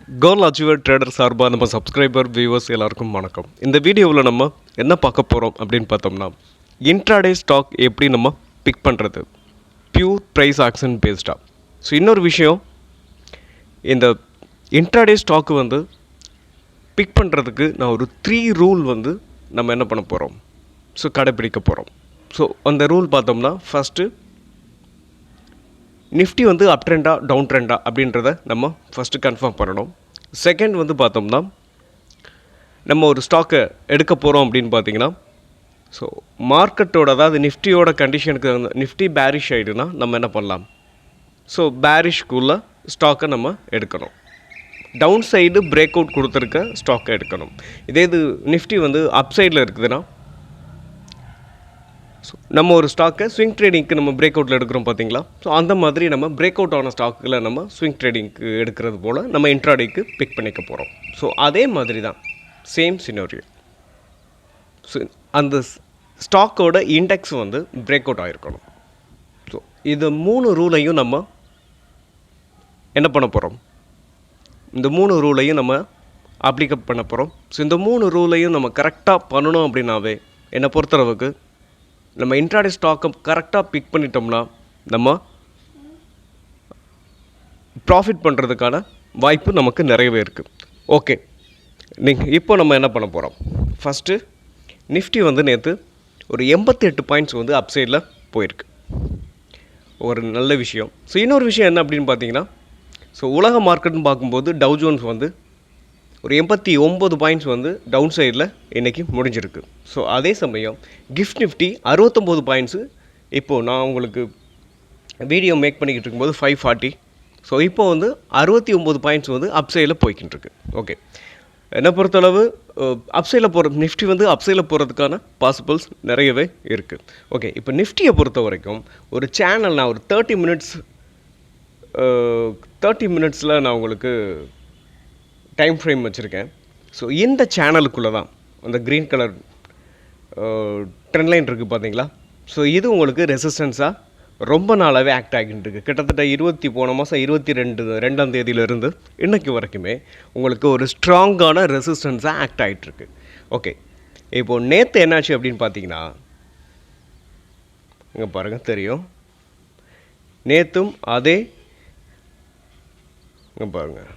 கோல் achiever trader சார்பாக நம்ம subscriber viewers எல்லாருக்கும் வணக்கம். இந்த வீடியோவில் நம்ம என்ன பார்க்க போகிறோம் அப்படின்னு பார்த்தோம்னா, இன்ட்ராடே ஸ்டாக் எப்படி நம்ம பிக் பண்ணுறது, பியூர் ப்ரைஸ் ஆக்ஷன் பேஸ்டாக. ஸோ இன்னொரு விஷயம், இந்த இன்ட்ராடே ஸ்டாக்கு வந்து பிக் பண்ணுறதுக்கு நான் ஒரு 3 ரூல் வந்து நம்ம என்ன பண்ண போகிறோம், ஸோ கடைப்பிடிக்க போகிறோம். ஸோ அந்த ரூல் பார்த்தோம்னா, ஃபஸ்ட்டு நிஃப்டி வந்து அப் ட்ரெண்டா டவுன் ட்ரெண்டா அப்படின்றத நம்ம ஃபஸ்ட்டு கன்ஃபார்ம் பண்ணணும். செகண்ட் வந்து பார்த்தோம்னா, நம்ம ஒரு ஸ்டாக்கை எடுக்க போகிறோம் அப்படின்னு பார்த்தீங்கன்னா, ஸோ மார்க்கெட்டோட, அதாவது நிஃப்டியோட கண்டிஷனுக்கு வந்து நிஃப்டி பேரிஷ் ஆகிடுனா நம்ம என்ன பண்ணலாம், ஸோ பேரிஷ்குள்ளே ஸ்டாக்கை நம்ம எடுக்கணும். டவுன் சைடு பிரேக் அவுட் கொடுத்துருக்க ஸ்டாக்கை எடுக்கணும். இதே இது நிஃப்டி வந்து அப் சைடில் இருக்குதுன்னா, ஸோ நம்ம ஒரு ஸ்டாக்கை ஸ்விங் ட்ரேடிங்க்கு நம்ம பிரேக் அவுட்டில் எடுக்கிறோம் பார்த்தீங்களா. ஸோ அந்த மாதிரி நம்ம பிரேக் அவுட் ஆன ஸ்டாக்கில் நம்ம ஸ்விங் ட்ரேடிங்க்கு எடுக்கிறது போல் நம்ம இன்ட்ராடேக்கு பிக் பண்ணிக்க போகிறோம். ஸோ அதே மாதிரி தான் சேம் சினோரியோ. ஸோ அந்த ஸ்டாக்கோட இண்டெக்ஸ் வந்து பிரேக் அவுட் ஆகிருக்கணும். ஸோ இது 3 ரூலையும் நம்ம என்ன பண்ண போகிறோம், இந்த 3 ரூலையும் நம்ம அப்ளிகேட் பண்ண போகிறோம். ஸோ இந்த 3 ரூலையும் நம்ம கரெக்டாக பண்ணணும் அப்படின்னாவே என்னை பொறுத்தளவுக்கு நம்ம இன்ட்ராடே ஸ்டாக்கை கரெக்டாக பிக் பண்ணிட்டோம்னா நம்ம ப்ராஃபிட் பண்ணுறதுக்கான வாய்ப்பு நமக்கு நிறையவே இருக்குது. ஓகே, நீங்கள் இப்போ நம்ம என்ன பண்ண போகிறோம், ஃபஸ்ட்டு நிஃப்டி வந்து நேற்று ஒரு 88 பாயிண்ட்ஸ் வந்து அப் சைடில் போயிருக்கு, ஒரு நல்ல விஷயம். ஸோ இன்னொரு விஷயம் என்ன அப்படின்னு பார்த்தீங்கன்னா, ஸோ உலக மார்க்கெட்னு பார்க்கும்போது டவ் ஜோன்ஸ் வந்து ஒரு 89 பாயிண்ட்ஸ் வந்து டவுன் சைடில் இன்றைக்கி முடிஞ்சிருக்கு. ஸோ அதே சமயம் கிஃப்ட் நிஃப்டி 69 பாயிண்ட்ஸு இப்போது நான் உங்களுக்கு வீடியோ மேக் பண்ணிக்கிட்டு இருக்கும்போது 540. ஸோ இப்போ வந்து 69 பாயிண்ட்ஸ் வந்து அப் சைடில் போய்கிட்டு இருக்கு. ஓகே, என்னை பொறுத்தளவு அப் சைடில் போகிற நிஃப்டி வந்து அப் சைடில் போகிறதுக்கான பாசிபிள்ஸ் நிறையவே இருக்குது. ஓகே, இப்போ நிஃப்டியை பொறுத்த வரைக்கும் ஒரு சேனல் நான் ஒரு 30 மினிட்ஸில் நான் உங்களுக்கு டைம் ஃப்ரேம் வச்சுருக்கேன். ஸோ இந்த சேனலுக்குள்ளே தான் அந்த க்ரீன் கலர் ட்ரெண்ட் லைன் இருக்குது பார்த்தீங்களா. ஸோ இது உங்களுக்கு ரெசிஸ்டன்ஸாக ரொம்ப நாளாகவே ஆக்ட் ஆகிட்டு இருக்குது. கிட்டத்தட்ட போன மாதம் 22ஆம் தேதியிலிருந்து இன்றைக்கு வரைக்குமே உங்களுக்கு ஒரு ஸ்ட்ராங்கான ரெசிஸ்டன்ஸாக ஆக்ட் ஆகிட்டுருக்கு. ஓகே, இப்போது நேற்று என்னாச்சு அப்படின்னு பார்த்தீங்கன்னா, இங்கே பாருங்கள் தெரியும், நேற்றும் அதே இங்கே பாருங்கள்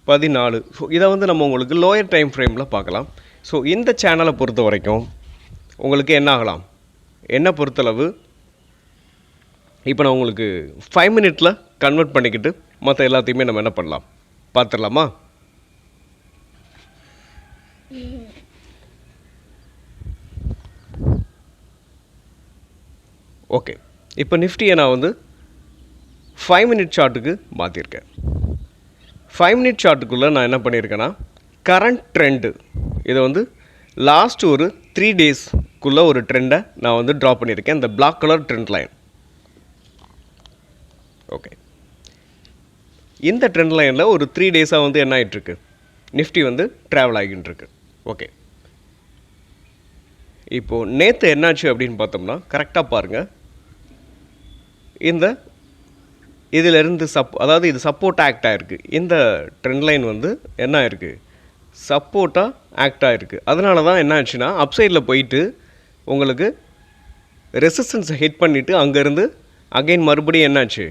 14. ஸோ இதை வந்து நம்ம உங்களுக்கு லோயர் டைம் ஃப்ரேமில் பார்க்கலாம். ஸோ இந்த சேனலை பொறுத்த வரைக்கும் உங்களுக்கு என்ன ஆகலாம், என்ன பொறுத்தளவு இப்போ நான் உங்களுக்கு 5 மினிட்ஸில் கன்வெர்ட் பண்ணிக்கிட்டு மற்ற எல்லாத்தையுமே நம்ம என்ன பண்ணலாம் பார்த்துடலாமா. ஓகே, இப்போ நிஃப்டியை நான் வந்து 5 மினிட் சார்ட்டுக்கு மாற்றிருக்கேன். 5 மினிட் சார்ட்டுக்குள்ளே நான் என்ன பண்ணியிருக்கேன்னா, கரண்ட் ட்ரெண்டு இதை வந்து லாஸ்ட் ஒரு 3 டேஸ்க்குள்ளே ஒரு ட்ரெண்டை நான் வந்து ட்ரா பண்ணியிருக்கேன், இந்த black colour trend line. Okay, இந்த ட்ரெண்ட் லைனில் ஒரு 3 டேஸாக வந்து என்ன ஆகிட்டுருக்கு, நிஃப்டி வந்து ட்ராவல் ஆகிட்டு இருக்கு. ஓகே, இப்போது நேற்று என்னாச்சு அப்படின்னு பார்த்தோம்னா, கரெக்டாக பாருங்கள், இந்த இதிலிருந்து அதாவது இது சப்போர்ட்டாக ஆக்ட் ஆகிருக்கு. இந்த ட்ரெண்ட் லைன் வந்து என்ன ஆகிருக்கு, சப்போர்ட்டாக ஆக்ட் ஆகிருக்கு. அதனால தான் என்ன ஆச்சுன்னா, அப் சைடில் போயிட்டு உங்களுக்கு ரெசிஸ்டன்ஸை ஹிட் பண்ணிவிட்டு அங்கேருந்து அகைன் மறுபடியும் என்னாச்சு,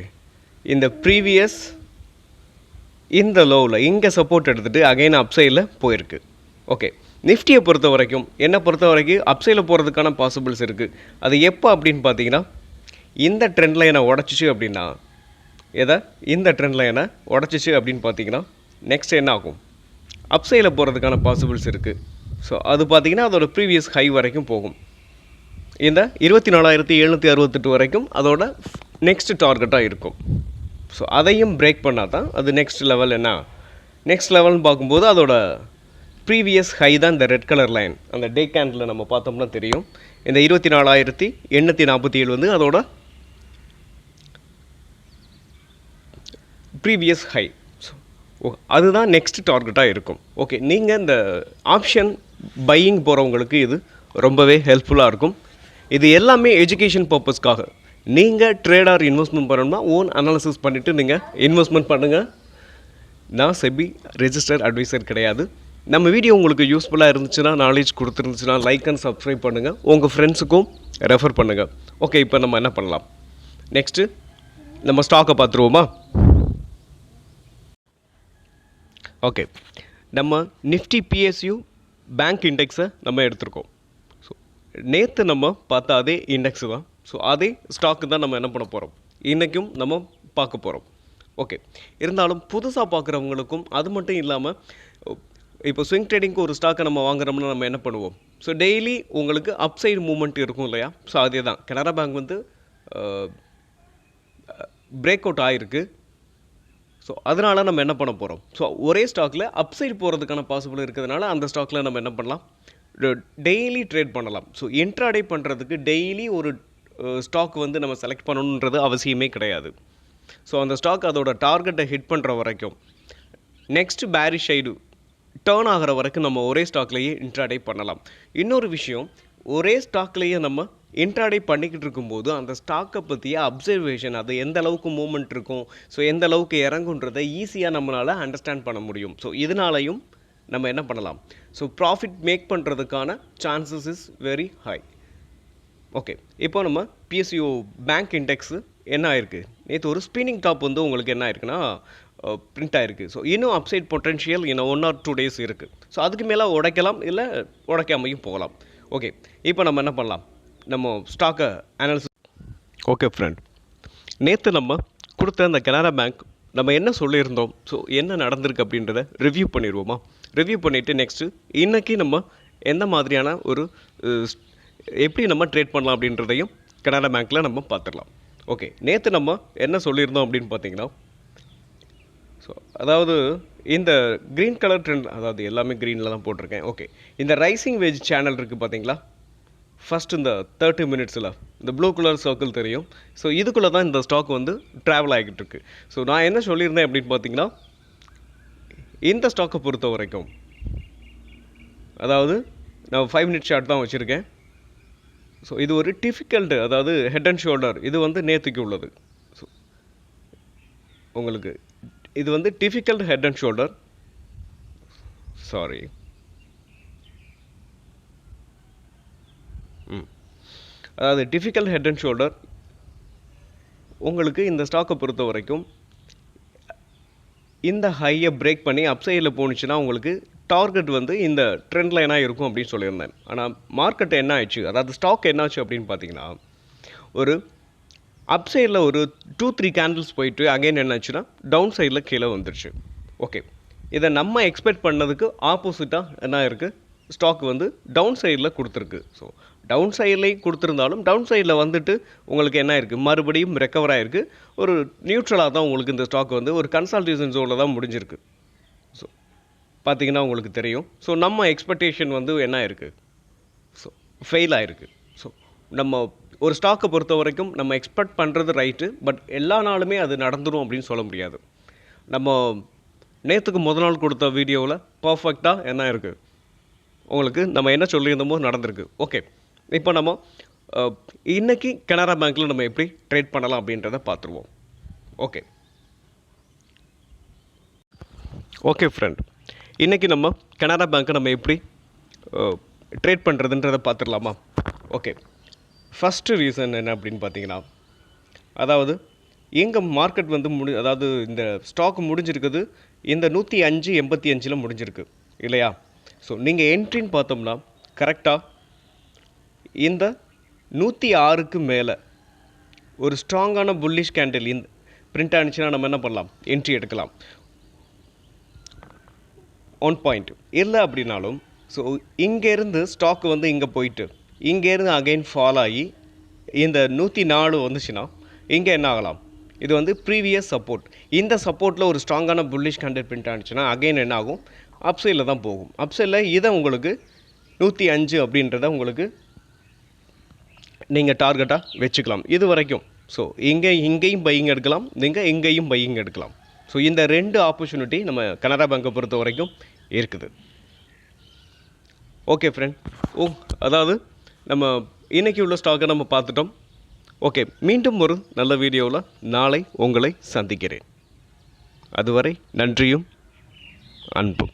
இந்த ப்ரீவியஸ் இந்த லோவில் இங்கே சப்போர்ட் எடுத்துகிட்டு அகைன் அப் சைடில் போயிருக்கு. ஓகே, நிஃப்டியை பொறுத்த வரைக்கும் என்னை பொறுத்த வரைக்கும் அப் சைடில் போகிறதுக்கான பாசிபிள்ஸ் இருக்குது. அது எப்போ அப்படின்னு பார்த்தீங்கன்னா, இந்த ட்ரெண்ட் லைனை உடச்சிச்சு அப்படின்னா, இந்த ட்ரெண்ட் லைனை உடச்சிச்சு அப்படின்னு பார்த்தீங்கன்னா, நெக்ஸ்ட் என்ன ஆகும், அப் சைடில் போகிறதுக்கான பாசிபிள்ஸ் இருக்குது. ஸோ அது பார்த்தீங்கன்னா அதோட ப்ரீவியஸ் ஹை வரைக்கும் போகும். இந்த 24,768 வரைக்கும் அதோட நெக்ஸ்ட் டார்கெட்டாக இருக்கும். ஸோ அதையும் பிரேக் பண்ணால் தான் அது நெக்ஸ்ட் லெவல். என்ன நெக்ஸ்ட் லெவல்னு பார்க்கும்போது அதோட ப்ரீவியஸ் ஹை தான் இந்த ரெட் கலர் லைன். அந்த டே கேண்டில் நம்ம பார்த்தோம்னா தெரியும், இந்த 24,847 வந்து அதோட ப்ரீவியஸ் ஹை. ஸோ அதுதான் நெக்ஸ்ட் டார்கெட்டாக இருக்கும். ஓகே, நீங்கள் இந்த ஆப்ஷன் பையிங் போகிறவங்களுக்கு இது ரொம்பவே ஹெல்ப்ஃபுல்லாக இருக்கும். இது எல்லாமே எஜுகேஷன் பர்பஸ்க்காக. நீங்கள் ட்ரேடார் இன்வெஸ்ட்மெண்ட் பண்ணணும்னா ஓன் அனாலிசிஸ் பண்ணிவிட்டு நீங்கள் இன்வெஸ்ட்மெண்ட் பண்ணுங்கள். நான் செபி ரெஜிஸ்டர் அட்வைசர் கிடையாது. நம்ம வீடியோ உங்களுக்கு யூஸ்ஃபுல்லாக இருந்துச்சுன்னா, நாலேஜ் கொடுத்துருந்துச்சுன்னா லைக் அண்ட் சப்ஸ்கிரைப் பண்ணுங்கள், உங்கள் ஃப்ரெண்ட்ஸுக்கும் ரெஃபர் பண்ணுங்கள். ஓகே, இப்போ நம்ம என்ன பண்ணலாம், நெக்ஸ்ட்டு நம்ம ஸ்டாக்கை பார்த்துருவோமா? ஓகே, நம்ம நிஃப்டி பிஎஸ்யூ பேங்க் இண்டெக்ஸை நம்ம எடுத்திருக்கோம். ஸோ நேற்று நம்ம பார்த்த அதே இண்டெக்ஸு தான். ஸோ அதே ஸ்டாக்கு தான் நம்ம என்ன பண்ண போகிறோம், இன்றைக்கும் நம்ம பார்க்க போகிறோம். ஓகே, இருந்தாலும் புதுசாக பார்க்குறவங்களுக்கும், அது மட்டும் இல்லாமல் இப்போ ஸ்விங் ட்ரேடிங்க்கு ஒரு ஸ்டாக்கை நம்ம வாங்குறோம்னா நம்ம என்ன பண்ணுவோம், ஸோ டெய்லி உங்களுக்கு அப்சைடு மூமெண்ட் இருக்கும் இல்லையா? ஸோ அதே தான் கனரா பேங்க் வந்து பிரேக் அவுட் ஆகிருக்கு. ஸோ அதனால் நம்ம என்ன பண்ண போகிறோம், ஸோ ஒரே ஸ்டாக்கில் அப்சைடு போகிறதுக்கான பாசிபிள் இருக்கிறதுனால அந்த ஸ்டாக்கில் நம்ம என்ன பண்ணலாம், டெய்லி ட்ரேட் பண்ணலாம். ஸோ இன்ட்ராடே பண்ணுறதுக்கு டெய்லி ஒரு ஸ்டாக் வந்து நம்ம செலக்ட் பண்ணணுன்றது அவசியமே கிடையாது. ஸோ அந்த ஸ்டாக் அதோட டார்கெட்டை ஹிட் பண்ணுற வரைக்கும், நெக்ஸ்ட் பேரிஷ் சைடு டேர்ன் ஆகிற வரைக்கும் நம்ம ஒரே ஸ்டாக்லேயே இன்ட்ராடே பண்ணலாம். இன்னொரு விஷயம், ஒரே ஸ்டாக்லேயே நம்ம இன்ட்ராடே பண்ணிக்கிட்டு இருக்கும்போது அந்த ஸ்டாக்கை பற்றிய அப்சர்வேஷன், அது எந்த அளவுக்கு மூமெண்ட் இருக்கும், ஸோ எந்த அளவுக்கு இறங்குன்றதை ஈஸியாக நம்மளால் அண்டர்ஸ்டாண்ட் பண்ண முடியும். ஸோ இதனாலையும் நம்ம என்ன பண்ணலாம், ஸோ ப்ராஃபிட் மேக் பண்ணுறதுக்கான chances is very high. Okay, இப்போ நம்ம பிஎஸ்யூ பேங்க் இண்டெக்ஸு என்ன ஆயிருக்கு, நேற்று ஒரு ஸ்பின்னிங் டாப் வந்து உங்களுக்கு என்ன ஆயிருக்குன்னா பிரிண்ட் ஆகிருக்கு. ஸோ இன்னும் அப்சைட் பொட்டன்ஷியல் இன்னும் 1 or 2 days இருக்குது. ஸோ அதுக்கு மேலே உடைக்கலாம், இல்லை உடைக்காமையும் போகலாம். ஓகே, இப்போ நம்ம என்ன பண்ணலாம், நம்ம ஸ்டாக்கை அனாலிசிஸ். ஓகே ஃப்ரெண்ட், நேற்று நம்ம கொடுத்த அந்த கனரா பேங்க் நம்ம என்ன சொல்லியிருந்தோம், ஸோ என்ன நடந்திருக்கு அப்படின்றத ரிவ்யூ பண்ணிடுவோமா? ரிவ்யூ பண்ணிவிட்டு நெக்ஸ்ட்டு இன்றைக்கி நம்ம எந்த மாதிரியான ஒரு எப்படி நம்ம ட்ரேட் பண்ணலாம் அப்படின்றதையும் கனரா பேங்க்கில் நம்ம பார்த்துடலாம். ஓகே, நேற்று நம்ம என்ன சொல்லியிருந்தோம் அப்படின்னு பார்த்தீங்கன்னா, ஸோ அதாவது இந்த க்ரீன் கலர் ட்ரெண்ட், அதாவது எல்லாமே க்ரீனில் தான் போட்டிருக்கேன். ஓகே, இந்த ரைசிங் வேஜ் சேனல் இருக்குது பார்த்தீங்களா, ஃபஸ்ட் இந்த 30 minutesல இந்த ப்ளூ கலர் சர்க்கிள் தெரியும். ஸோ இதுக்குள்ளே தான் இந்த ஸ்டாக் வந்து ட்ராவல் ஆகிட்டு இருக்கு. ஸோ நான் என்ன சொல்லியிருந்தேன் அப்படின்னு பார்த்தீங்கன்னா, இந்த ஸ்டாக்கை பொறுத்த வரைக்கும், அதாவது நான் 5 minute சார்ட் தான் வச்சுருக்கேன். ஸோ இது ஒரு டிஃபிகல்ட்டு, அதாவது ஹெட் அண்ட் ஷோல்டர், இது வந்து நேற்றுக்கு உள்ளது. ஸோ உங்களுக்கு இது வந்து difficult head and shoulder, sorry, அதாவது டிஃபிகல்ட் ஹெட் அண்ட் ஷோல்டர் உங்களுக்கு இந்த ஸ்டாக்கை பொறுத்த வரைக்கும் இந்த ஹையை பிரேக் பண்ணி அப்சைடில் போணுச்சுன்னா உங்களுக்கு டார்கெட் வந்து இந்த ட்ரெண்ட் லைனாக இருக்கும் அப்படின்னு சொல்லியிருந்தேன். ஆனால் மார்க்கெட் என்ன ஆயிடுச்சு, அதாவது ஸ்டாக் என்ன ஆச்சு அப்படின்னு பார்த்தீங்கன்னா, ஒரு அப்சைடில் ஒரு 2-3 கேண்டில்ஸ் போயிட்டு அகைன் என்ன ஆச்சுன்னா டவுன் சைடில் கீழே வந்துடுச்சு. ஓகே, இதை நம்ம எக்ஸ்பெக்ட் பண்ணதுக்கு ஆப்போசிட்டாக என்ன இருக்குது, ஸ்டாக் வந்து டவுன் சைடில் கொடுத்துருக்கு. ஸோ டவுன் சைட்லேயும் கொடுத்துருந்தாலும் டவுன் சைடில் வந்துட்டு உங்களுக்கு என்ன இருக்குது, மறுபடியும் ரெக்கவர் ஆகிருக்கு. ஒரு நியூட்ரலாக தான் உங்களுக்கு இந்த ஸ்டாக் வந்து ஒரு கன்சால்டேஷன் ஜோனில் தான் முடிஞ்சிருக்கு. ஸோ பார்த்தீங்கன்னா உங்களுக்கு தெரியும். ஸோ நம்ம எக்ஸ்பெக்டேஷன் வந்து என்ன இருக்குது, ஸோ ஃபெயில் ஆகிருக்கு. ஸோ நம்ம ஒரு ஸ்டாக்கை பொறுத்த வரைக்கும் நம்ம எக்ஸ்பெக்ட் பண்ணுறது ரைட்டு, பட் எல்லா நாளுமே அது நடந்துடும் அப்படின்னு சொல்ல முடியாது. நம்ம நேற்றுக்கு முதல் நாள் கொடுத்த வீடியோவில் பர்ஃபெக்டாக என்ன இருக்குது, உங்களுக்கு நம்ம என்ன சொல்லியிருந்தோமோ நடந்திருக்கு. ஓகே, இப்போ நம்ம இன்றைக்கி கனரா பேங்க்கில் நம்ம எப்படி ட்ரேட் பண்ணலாம் அப்படின்றத பார்த்துருவோம். ஓகே ஓகே ஃப்ரெண்ட், இன்றைக்கி நம்ம கனரா பேங்க்கை நம்ம எப்படி ட்ரேட் பண்ணுறதுன்றதை பார்த்துடலாமா? ஓகே, ஃபஸ்ட்டு ரீசன் என்ன அப்படின்னு பார்த்தீங்கன்னா, அதாவது எங்கள் மார்க்கெட் வந்து அதாவது இந்த ஸ்டாக் முடிஞ்சிருக்குது இந்த 105.85 முடிஞ்சிருக்கு இல்லையா? ஸோ நீங்கள் என்ட்ரின்னு பார்த்தோம்னா கரெக்டாக இந்த 106க்கு மேலே ஒரு ஸ்ட்ராங்கான புல்லிஷ் கேண்டில் இந்த பிரிண்ட் ஆனிச்சுன்னா நம்ம என்ன பண்ணலாம், என்ட்ரி எடுக்கலாம். 1 பாயிண்ட் இல்லை அப்படின்னாலும், ஸோ இங்கேருந்து ஸ்டாக் வந்து இங்கே போயிட்டு இங்கேருந்து அகைன் ஃபால் ஆகி இந்த 104 வந்துச்சுன்னா இங்கே என்ன ஆகலாம், இது வந்து ப்ரீவியஸ் சப்போர்ட். இந்த சப்போர்ட்டில் ஒரு ஸ்ட்ராங்கான புல்லிஷ் கேண்டில் பிரிண்ட் ஆனிச்சுன்னா அகைன் என்ன ஆகும், அப்சைடில் தான் போகும். அப்சைடில் இதை உங்களுக்கு 105 அப்படின்றத உங்களுக்கு நீங்கள் டார்கெட்டாக வச்சுக்கலாம் இது வரைக்கும். ஸோ இங்கேயும் பையிங் எடுக்கலாம், நீங்கள் இங்கேயும் பையிங் எடுக்கலாம். ஸோ இந்த 2 ஆப்பர்ச்சுனிட்டி நம்ம கனரா பேங்கை பொறுத்த வரைக்கும் இருக்குது. ஓகே ஃப்ரெண்ட், அதாவது நம்ம இன்றைக்கி உள்ள ஸ்டாக்கை நம்ம பார்த்துட்டோம். ஓகே, மீண்டும் ஒரு நல்ல வீடியோவில் நாளை உங்களை சந்திக்கிறேன். அதுவரை நன்றியும் அன்பு.